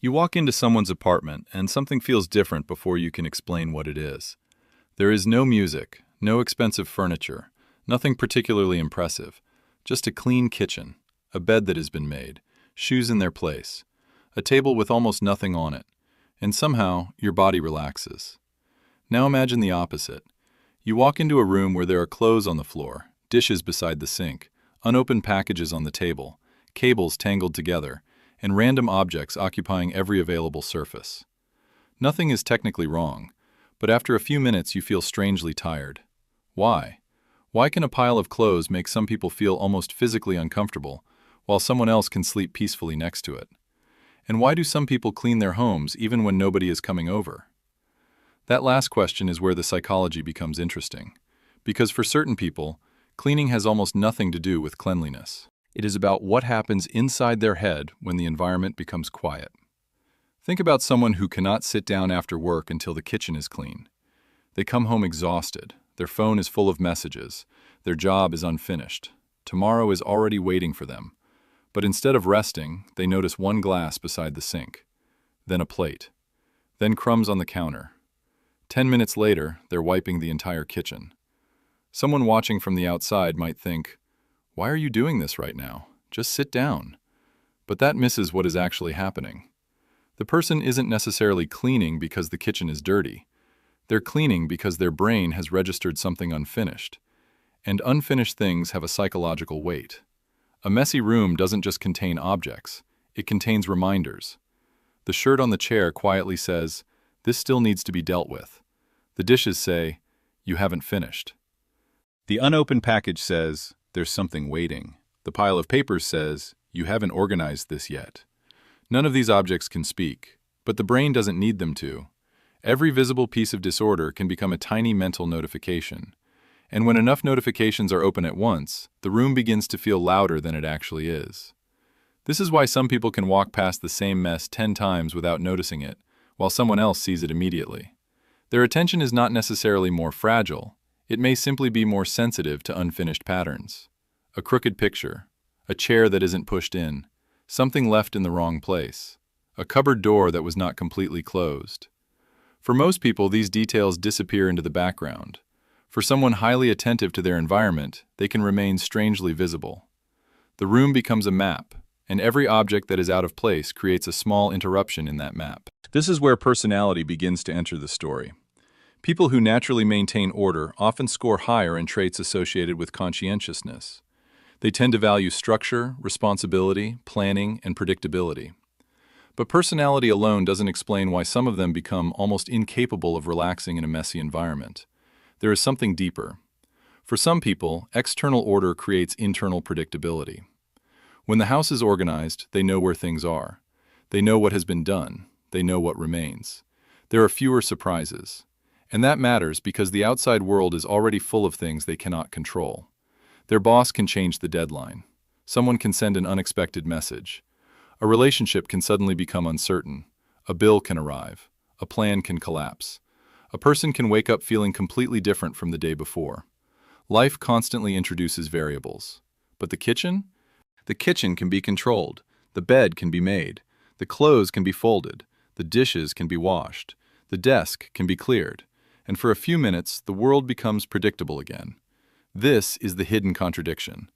You walk into someone's apartment and something feels different before you can explain what it is. There is no music, no expensive furniture, nothing particularly impressive, just a clean kitchen, a bed that has been made, shoes in their place, a table with almost nothing on it, and somehow your body relaxes. Now imagine the opposite. You walk into a room where there are clothes on the floor, dishes beside the sink, unopened packages on the table, cables tangled together, and random objects occupying every available surface. Nothing is technically wrong, but after a few minutes you feel strangely tired. Why? Why can a pile of clothes make some people feel almost physically uncomfortable, while someone else can sleep peacefully next to it? And why do some people clean their homes even when nobody is coming over? That last question is where the psychology becomes interesting, because for certain people, cleaning has almost nothing to do with cleanliness. It is about what happens inside their head when the environment becomes quiet. Think about someone who cannot sit down after work until the kitchen is clean. They come home exhausted, their phone is full of messages, their job is unfinished, tomorrow is already waiting for them. But instead of resting, they notice one glass beside the sink, then a plate, then crumbs on the counter. 10 minutes later, they're wiping the entire kitchen. Someone watching from the outside might think, "Why are you doing this right now? Just sit down." But that misses what is actually happening. The person isn't necessarily cleaning because the kitchen is dirty. They're cleaning because their brain has registered something unfinished. And unfinished things have a psychological weight. A messy room doesn't just contain objects, it contains reminders. The shirt on the chair quietly says, "This still needs to be dealt with." The dishes say, "You haven't finished." The unopened package says, "There's something waiting." The pile of papers says, "You haven't organized this yet." None of these objects can speak, but the brain doesn't need them to. Every visible piece of disorder can become a tiny mental notification. And when enough notifications are open at once, the room begins to feel louder than it actually is. This is why some people can walk past the same mess 10 times without noticing it, while someone else sees it immediately. Their attention is not necessarily more fragile, it may simply be more sensitive to unfinished patterns. A crooked picture, a chair that isn't pushed in, something left in the wrong place, a cupboard door that was not completely closed. For most people, these details disappear into the background. For someone highly attentive to their environment, they can remain strangely visible. The room becomes a map, and every object that is out of place creates a small interruption in that map. This is where personality begins to enter the story. People who naturally maintain order often score higher in traits associated with conscientiousness. They tend to value structure, responsibility, planning, and predictability. But personality alone doesn't explain why some of them become almost incapable of relaxing in a messy environment. There is something deeper. For some people, external order creates internal predictability. When the house is organized, they know where things are. They know what has been done. They know what remains. There are fewer surprises. And that matters because the outside world is already full of things they cannot control. Their boss can change the deadline. Someone can send an unexpected message. A relationship can suddenly become uncertain. A bill can arrive. A plan can collapse. A person can wake up feeling completely different from the day before. Life constantly introduces variables. But the kitchen? The kitchen can be controlled. The bed can be made. The clothes can be folded. The dishes can be washed. The desk can be cleared. And for a few minutes, the world becomes predictable again. This is the hidden contradiction.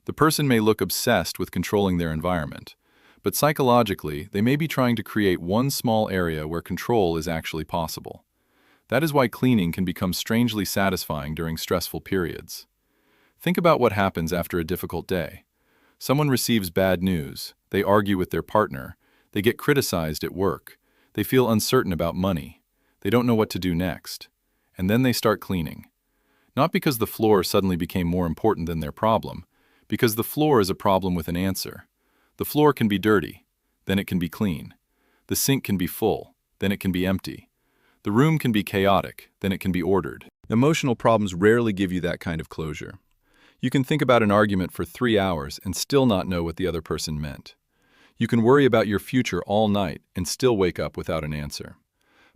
The person may look obsessed with controlling their environment, but psychologically, they may be trying to create one small area where control is actually possible. That is why cleaning can become strangely satisfying during stressful periods. Think about what happens after a difficult day. Someone receives bad news, they argue with their partner, they get criticized at work, they feel uncertain about money, they don't know what to do next, and then they start cleaning. Not because the floor suddenly became more important than their problem, because the floor is a problem with an answer. The floor can be dirty, then it can be clean. The sink can be full, then it can be empty. The room can be chaotic, then it can be ordered. Emotional problems rarely give you that kind of closure. You can think about an argument for 3 hours and still not know what the other person meant. You can worry about your future all night and still wake up without an answer.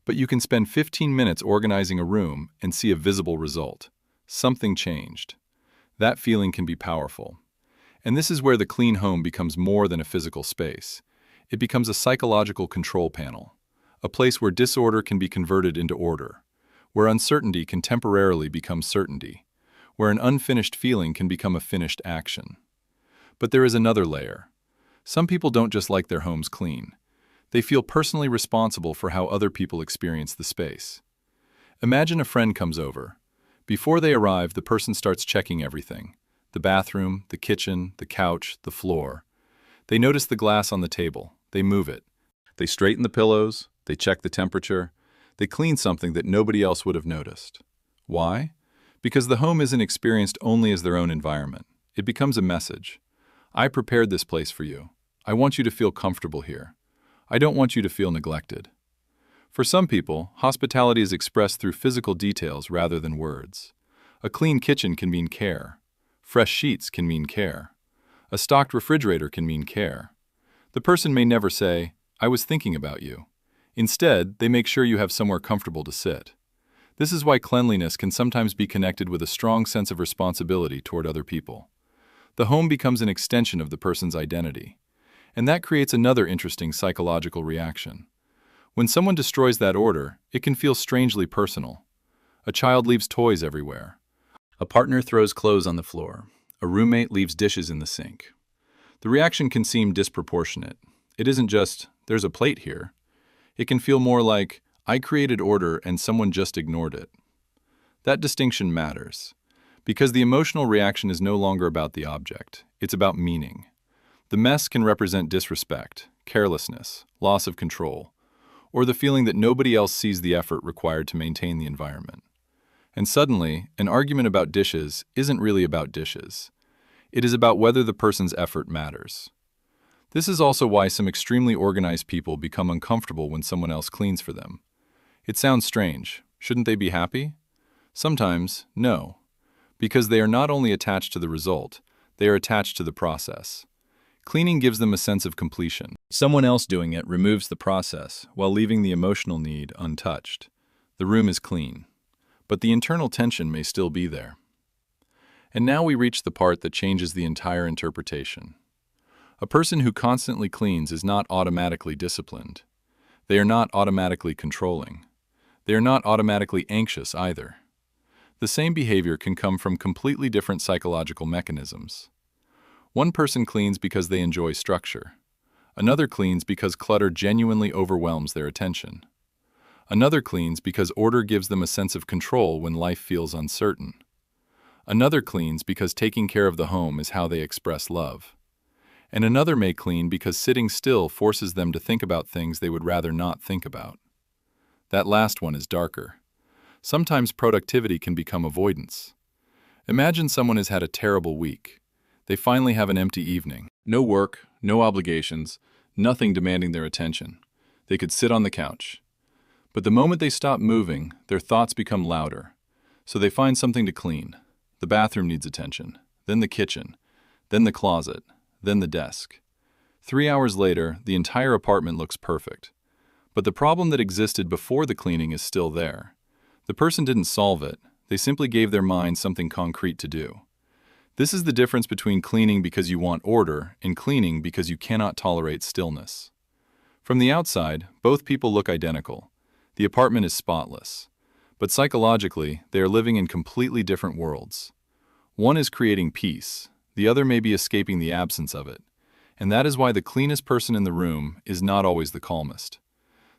But you can spend 15 minutes organizing a room and see a visible result. Something changed. That feeling can be powerful. And this is where the clean home becomes more than a physical space. It becomes a psychological control panel, a place where disorder can be converted into order, where uncertainty can temporarily become certainty, where an unfinished feeling can become a finished action. But there is another layer. Some people don't just like their homes clean. They feel personally responsible for how other people experience the space. Imagine a friend comes over. Before they arrive, the person starts checking everything: the bathroom, the kitchen, the couch, the floor. They notice the glass on the table. They move it. They straighten the pillows. They check the temperature. They clean something that nobody else would have noticed. Why? Because the home isn't experienced only as their own environment. It becomes a message. I prepared this place for you. I want you to feel comfortable here. I don't want you to feel neglected. For some people, hospitality is expressed through physical details rather than words. A clean kitchen can mean care. Fresh sheets can mean care. A stocked refrigerator can mean care. The person may never say, "I was thinking about you." Instead, they make sure you have somewhere comfortable to sit. This is why cleanliness can sometimes be connected with a strong sense of responsibility toward other people. The home becomes an extension of the person's identity. And that creates another interesting psychological reaction. When someone destroys that order, it can feel strangely personal. A child leaves toys everywhere. A partner throws clothes on the floor. A roommate leaves dishes in the sink. The reaction can seem disproportionate. It isn't just, "There's a plate here." It can feel more like, "I created order and someone just ignored it." That distinction matters, because the emotional reaction is no longer about the object. It's about meaning. The mess can represent disrespect, carelessness, loss of control, or the feeling that nobody else sees the effort required to maintain the environment. And suddenly, an argument about dishes isn't really about dishes. It is about whether the person's effort matters. This is also why some extremely organized people become uncomfortable when someone else cleans for them. It sounds strange. Shouldn't they be happy? Sometimes, no. Because they are not only attached to the result, they are attached to the process. Cleaning gives them a sense of completion. Someone else doing it removes the process while leaving the emotional need untouched. The room is clean, but the internal tension may still be there. And now we reach the part that changes the entire interpretation. A person who constantly cleans is not automatically disciplined. They are not automatically controlling. They are not automatically anxious either. The same behavior can come from completely different psychological mechanisms. One person cleans because they enjoy structure. Another cleans because clutter genuinely overwhelms their attention. Another cleans because order gives them a sense of control when life feels uncertain. Another cleans because taking care of the home is how they express love. And another may clean because sitting still forces them to think about things they would rather not think about. That last one is darker. Sometimes productivity can become avoidance. Imagine someone has had a terrible week. They finally have an empty evening. No work, no obligations, nothing demanding their attention. They could sit on the couch. But the moment they stop moving, their thoughts become louder. So they find something to clean. The bathroom needs attention, then the kitchen, then the closet, then the desk. 3 hours later, the entire apartment looks perfect. But the problem that existed before the cleaning is still there. The person didn't solve it. They simply gave their mind something concrete to do. This is the difference between cleaning because you want order and cleaning because you cannot tolerate stillness. From the outside, both people look identical. The apartment is spotless. But psychologically, they are living in completely different worlds. One is creating peace. The other may be escaping the absence of it. And that is why the cleanest person in the room is not always the calmest.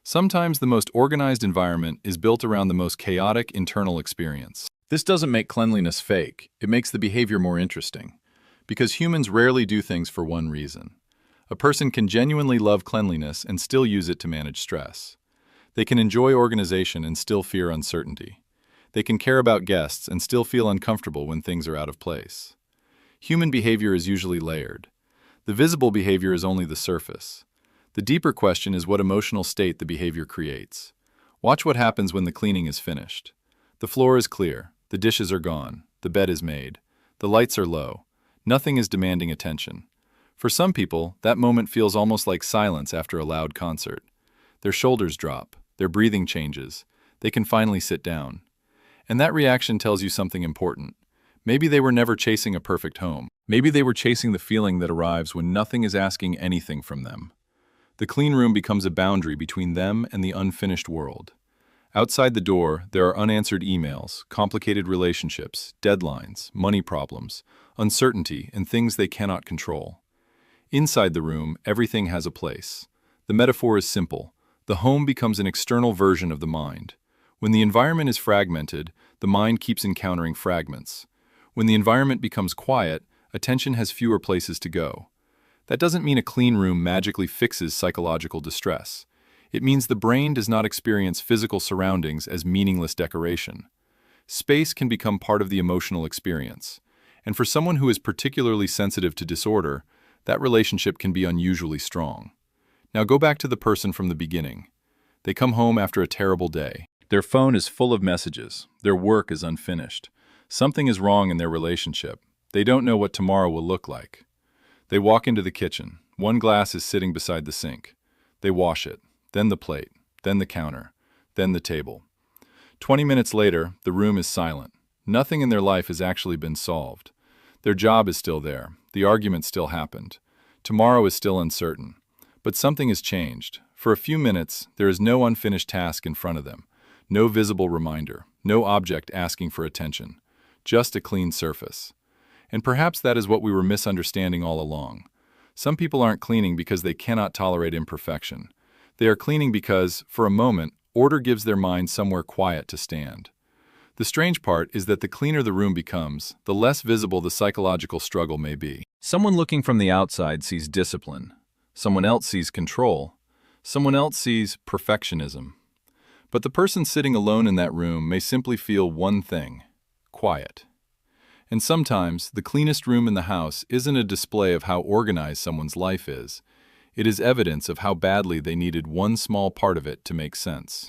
Sometimes the most organized environment is built around the most chaotic internal experience. This doesn't make cleanliness fake. It makes the behavior more interesting. Because humans rarely do things for one reason. A person can genuinely love cleanliness and still use it to manage stress. They can enjoy organization and still fear uncertainty. They can care about guests and still feel uncomfortable when things are out of place. Human behavior is usually layered. The visible behavior is only the surface. The deeper question is what emotional state the behavior creates. Watch what happens when the cleaning is finished. The floor is clear. The dishes are gone. The bed is made. The lights are low. Nothing is demanding attention. For some people, that moment feels almost like silence after a loud concert. Their shoulders drop. Their breathing changes. They can finally sit down. And that reaction tells you something important. Maybe they were never chasing a perfect home. Maybe they were chasing the feeling that arrives when nothing is asking anything from them. The clean room becomes a boundary between them and the unfinished world. Outside the door, there are unanswered emails, complicated relationships, deadlines, money problems, uncertainty, and things they cannot control. Inside the room, everything has a place. The metaphor is simple. The home becomes an external version of the mind. When the environment is fragmented, the mind keeps encountering fragments. When the environment becomes quiet, attention has fewer places to go. That doesn't mean a clean room magically fixes psychological distress. It means the brain does not experience physical surroundings as meaningless decoration. Space can become part of the emotional experience. And for someone who is particularly sensitive to disorder, that relationship can be unusually strong. Now go back to the person from the beginning. They come home after a terrible day. Their phone is full of messages. Their work is unfinished. Something is wrong in their relationship. They don't know what tomorrow will look like. They walk into the kitchen. One glass is sitting beside the sink. They wash it, then the plate, then the counter, then the table. 20 minutes later, the room is silent. Nothing in their life has actually been solved. Their job is still there. The argument still happened. Tomorrow is still uncertain. But something has changed. For a few minutes, there is no unfinished task in front of them. No visible reminder. No object asking for attention. Just a clean surface. And perhaps that is what we were misunderstanding all along. Some people aren't cleaning because they cannot tolerate imperfection. They are cleaning because, for a moment, order gives their mind somewhere quiet to stand. The strange part is that the cleaner the room becomes, the less visible the psychological struggle may be. Someone looking from the outside sees discipline. Someone else sees control. Someone else sees perfectionism. But the person sitting alone in that room may simply feel one thing: quiet. And sometimes, the cleanest room in the house isn't a display of how organized someone's life is. It is evidence of how badly they needed one small part of it to make sense.